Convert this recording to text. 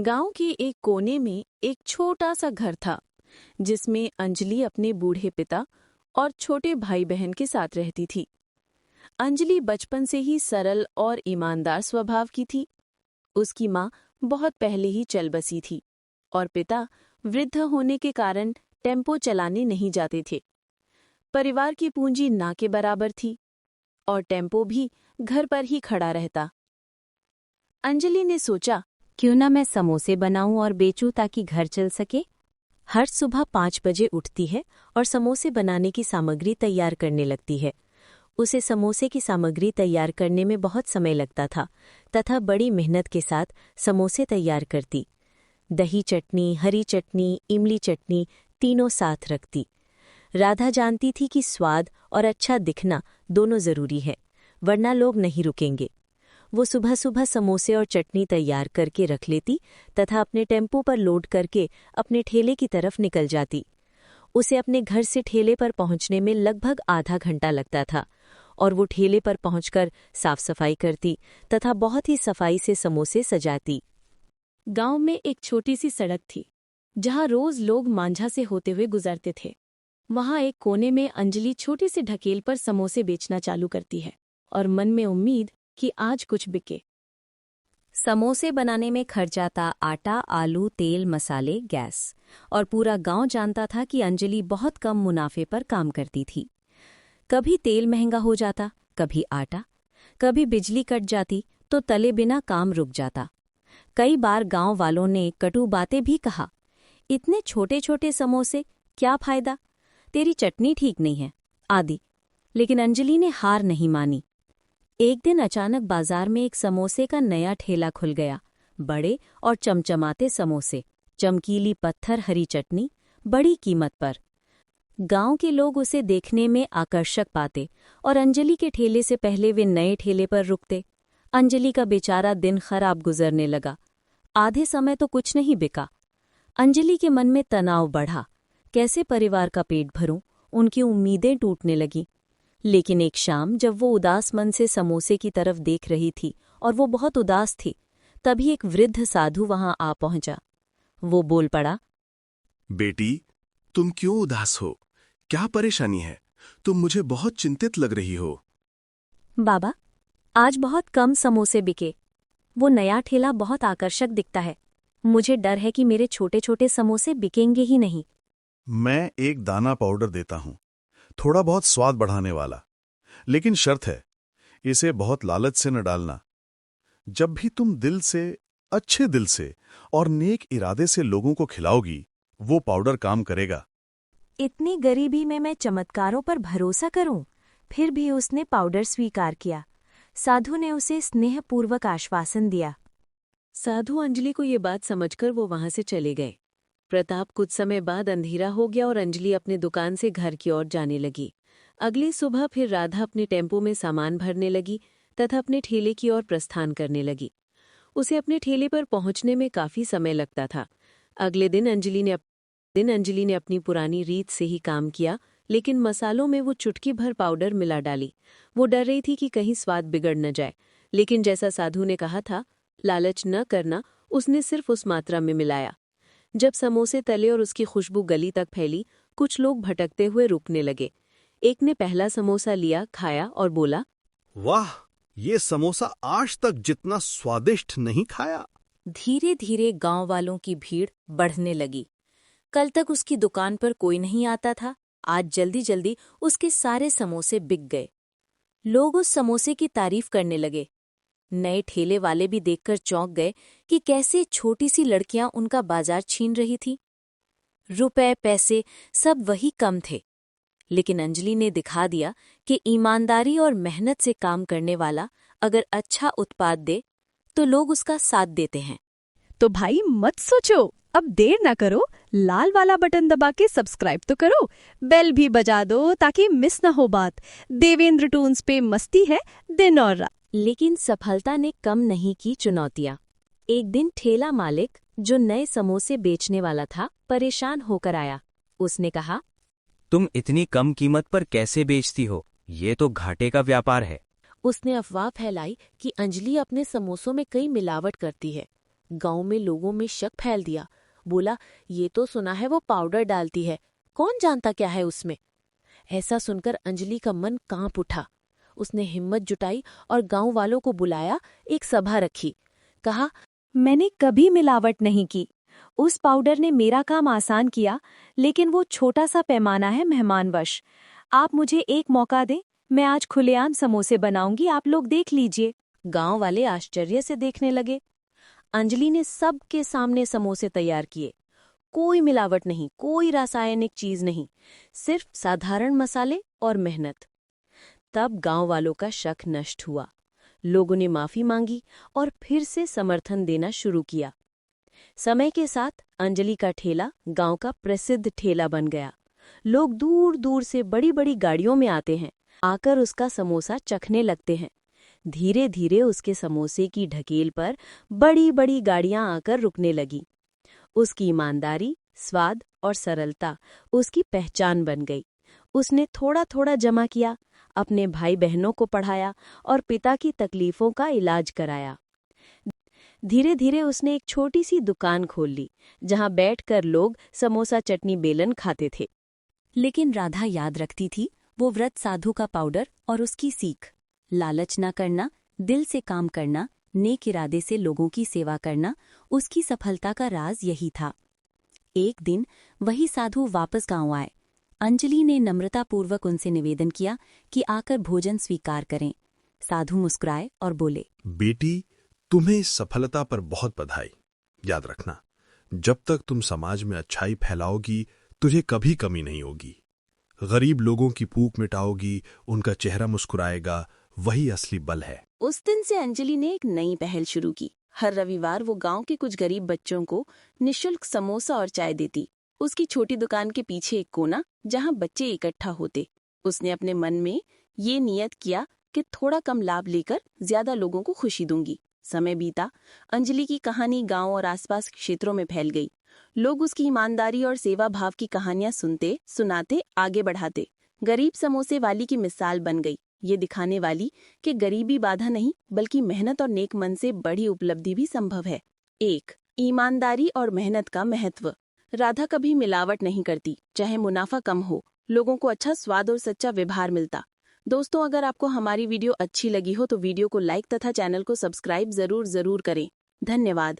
गांव के एक कोने में एक छोटा सा घर था जिसमें अंजलि अपने बूढ़े पिता और छोटे भाई बहन के साथ रहती थी। अंजलि बचपन से ही सरल और ईमानदार स्वभाव की थी। उसकी माँ बहुत पहले ही चल बसी थी और पिता वृद्ध होने के कारण टेम्पो चलाने नहीं जाते थे। परिवार की पूंजी ना के बराबर थी और टेम्पो भी घर पर ही खड़ा रहता। अंजलि ने सोचा, क्यों ना मैं समोसे बनाऊं और बेचूं ताकि घर चल सके। हर सुबह 5 बजे उठती है और समोसे बनाने की सामग्री तैयार करने लगती है। उसे समोसे की सामग्री तैयार करने में बहुत समय लगता था तथा बड़ी मेहनत के साथ समोसे तैयार करती। दही चटनी, हरी चटनी, इमली चटनी तीनों साथ रखती। राधा जानती थी कि स्वाद और अच्छा दिखना दोनों जरूरी है, वरना लोग नहीं रुकेंगे। वो सुबह सुबह समोसे और चटनी तैयार करके रख लेती तथा अपने टेम्पो पर लोड करके अपने ठेले की तरफ निकल जाती। उसे अपने घर से ठेले पर पहुंचने में लगभग आधा घंटा लगता था और वो ठेले पर पहुंचकर साफ सफाई करती तथा बहुत ही सफाई से समोसे सजाती। गांव में एक छोटी सी सड़क थी जहां रोज लोग मांझा से होते हुए गुजरते थे। वहां एक कोने में अंजलि छोटी सी ढकेल पर समोसे बेचना चालू करती है और मन में उम्मीद कि आज कुछ बिके। समोसे बनाने में खर्च आता आटा, आलू, तेल, मसाले, गैस, और पूरा गांव जानता था कि अंजलि बहुत कम मुनाफे पर काम करती थी। कभी तेल महंगा हो जाता, कभी आटा, कभी बिजली कट जाती तो तले बिना काम रुक जाता। कई बार गांव वालों ने कटु बातें भी कहा, इतने छोटे छोटे समोसे, क्या फायदा, तेरी चटनी ठीक नहीं है, आदि। लेकिन अंजलि ने हार नहीं मानी। एक दिन अचानक बाजार में एक समोसे का नया ठेला खुल गया। बड़े और चमचमाते समोसे, चमकीली पत्थर हरी चटनी, बड़ी कीमत पर। गांव के लोग उसे देखने में आकर्षक पाते और अंजलि के ठेले से पहले वे नए ठेले पर रुकते। अंजलि का बेचारा दिन खराब गुजरने लगा। आधे समय तो कुछ नहीं बिका। अंजलि के मन में तनाव बढ़ा। कैसे परिवार का पेट भरूं, उनकी उम्मीदें टूटने लगीं। लेकिन एक शाम जब वो उदास मन से समोसे की तरफ देख रही थी और वो बहुत उदास थी, तभी एक वृद्ध साधु वहां आ पहुंचा। वो बोल पड़ा, बेटी, तुम क्यों उदास हो? क्या परेशानी है? तुम मुझे बहुत चिंतित लग रही हो। बाबा, आज बहुत कम समोसे बिके। वो नया ठेला बहुत आकर्षक दिखता है। मुझे डर है कि मेरे छोटे छोटे समोसे बिकेंगे ही नहीं। मैं एक दाना पाउडर देता हूं, थोड़ा बहुत स्वाद बढ़ाने वाला, लेकिन शर्त है, इसे बहुत लालच से न डालना। जब भी तुम दिल से, अच्छे दिल से और नेक इरादे से लोगों को खिलाओगी, वो पाउडर काम करेगा। इतनी गरीबी में मैं चमत्कारों पर भरोसा करूं? फिर भी उसने पाउडर स्वीकार किया। साधु ने उसे स्नेहपूर्वक आश्वासन दिया। साधु अंजलि को ये बात समझकर वो वहां से चले गए। प्रताप कुछ समय बाद अंधेरा हो गया और अंजलि अपने दुकान से घर की ओर जाने लगी। अगली सुबह फिर राधा अपने टेम्पो में सामान भरने लगी तथा अपने ठेले की ओर प्रस्थान करने लगी। उसे अपने ठेले पर पहुंचने में काफी समय लगता था। अगले दिन अंजलि ने अपनी पुरानी रीत से ही काम किया, लेकिन मसालों में वो चुटकी भर पाउडर मिला डाली। वो डर रही थी कि कहीं स्वाद बिगड़ न जाए, लेकिन जैसा साधु ने कहा था, लालच न करना, उसने सिर्फ उस मात्रा में मिलाया। जब समोसे तले और उसकी खुशबू गली तक फैली, कुछ लोग भटकते हुए रुकने लगे। एक ने पहला समोसा लिया, खाया और बोला, वाह, ये समोसा आज तक जितना स्वादिष्ट नहीं खाया। धीरे धीरे गांव वालों की भीड़ बढ़ने लगी। कल तक उसकी दुकान पर कोई नहीं आता था, आज जल्दी जल्दी उसके सारे समोसे बिक गए। लोग उस समोसे की तारीफ करने लगे। नए ठेले वाले भी देखकर चौंक गए कि कैसे छोटी सी लड़कियां उनका बाजार छीन रही थी। रुपए पैसे सब वही कम थे, लेकिन अंजलि ने दिखा दिया कि ईमानदारी और मेहनत से काम करने वाला अगर अच्छा उत्पाद दे तो लोग उसका साथ देते हैं। तो भाई मत सोचो, अब देर ना करो, लाल वाला बटन दबा के सब्सक्राइब तो करो, बेल भी बजा दो ताकि मिस ना हो बात। देवेंद्र टून्स पे मस्ती है दिन और रात। लेकिन सफलता ने कम नहीं की चुनौतियां। एक दिन ठेला मालिक, जो नए समोसे बेचने वाला था, परेशान होकर आया। उसने कहा, तुम इतनी कम कीमत पर कैसे बेचती हो? ये तो घाटे का व्यापार है। उसने अफवाह फैलाई कि अंजलि अपने समोसों में कई मिलावट करती है। गांव में लोगों में शक फैल दिया। बोला, ये तो सुना है वो पाउडर डालती है, कौन जानता क्या है उसमें। ऐसा सुनकर अंजलि का मन कांप उठा। उसने हिम्मत जुटाई और गांव वालों को बुलाया, एक सभा रखी। कहा, मैंने कभी मिलावट नहीं की। उस पाउडर ने मेरा काम आसान किया, लेकिन वो छोटा सा पैमाना है मेहमानवश। आप मुझे एक मौका दें, मैं आज खुलेआम समोसे बनाऊंगी, आप लोग देख लीजिए। गांव वाले आश्चर्य से देखने लगे। अंजलि ने सबके सामने समोसे तैयार किए। कोई मिलावट नहीं, कोई रासायनिक चीज नहीं, सिर्फ साधारण मसाले और मेहनत। तब गांव वालों का शक नष्ट हुआ। लोगों ने माफी मांगी और फिर से समर्थन देना शुरू किया। समय के साथ अंजलि का ठेला गांव का प्रसिद्ध ठेला बन गया। लोग दूर दूर से बड़ी बड़ी गाड़ियों में आते हैं, आकर उसका समोसा चखने लगते हैं। धीरे धीरे उसके समोसे की ढकेल पर बड़ी बड़ी गाड़ियां आकर रुकने लगी। उसकी ईमानदारी, स्वाद और सरलता उसकी पहचान बन गई। उसने थोड़ा थोड़ा जमा किया, अपने भाई बहनों को पढ़ाया और पिता की तकलीफों का इलाज कराया। धीरे धीरे उसने एक छोटी सी दुकान खोल ली, जहां बैठकर लोग समोसा चटनी बेलन खाते थे। लेकिन राधा याद रखती थी वो व्रत साधु का पाउडर और उसकी सीख। लालच न करना, दिल से काम करना, नेक इरादे से लोगों की सेवा करना, उसकी सफलता का राज यही था। एक दिन वही साधु वापस गांव आए। अंजलि ने नम्रतापूर्वक उनसे निवेदन किया कि आकर भोजन स्वीकार करें। साधु मुस्कुराए और बोले, बेटी, तुम्हें इस सफलता पर बहुत बधाई। याद रखना, जब तक तुम समाज में अच्छाई फैलाओगी, तुझे कभी कमी नहीं होगी। गरीब लोगों की भूख मिटाओगी, उनका चेहरा मुस्कुराएगा, वही असली बल है। उस दिन से अंजलि ने एक नई पहल शुरू की। हर रविवार वो गांव के कुछ गरीब बच्चों को निःशुल्क समोसा और चाय देती। उसकी छोटी दुकान के पीछे एक कोना, जहां बच्चे इकट्ठा होते। उसने अपने मन में ये नियत किया कि थोड़ा कम लाभ लेकर ज्यादा लोगों को खुशी दूंगी। समय बीता, अंजलि की कहानी गांव और आसपास क्षेत्रों में फैल गई। लोग उसकी ईमानदारी और सेवा भाव की कहानियां सुनते, सुनाते, आगे बढ़ाते। गरीब समोसे वाली की मिसाल बन गई, ये दिखाने वाली कि गरीबी बाधा नहीं, बल्कि मेहनत और नेक मन से बड़ी उपलब्धि भी संभव है। 1. ईमानदारी और मेहनत का महत्व। राधा कभी मिलावट नहीं करती, चाहे मुनाफा कम हो। लोगों को अच्छा स्वाद और सच्चा व्यवहार मिलता। दोस्तों, अगर आपको हमारी वीडियो अच्छी लगी हो तो वीडियो को लाइक तथा चैनल को सब्सक्राइब जरूर करें। धन्यवाद।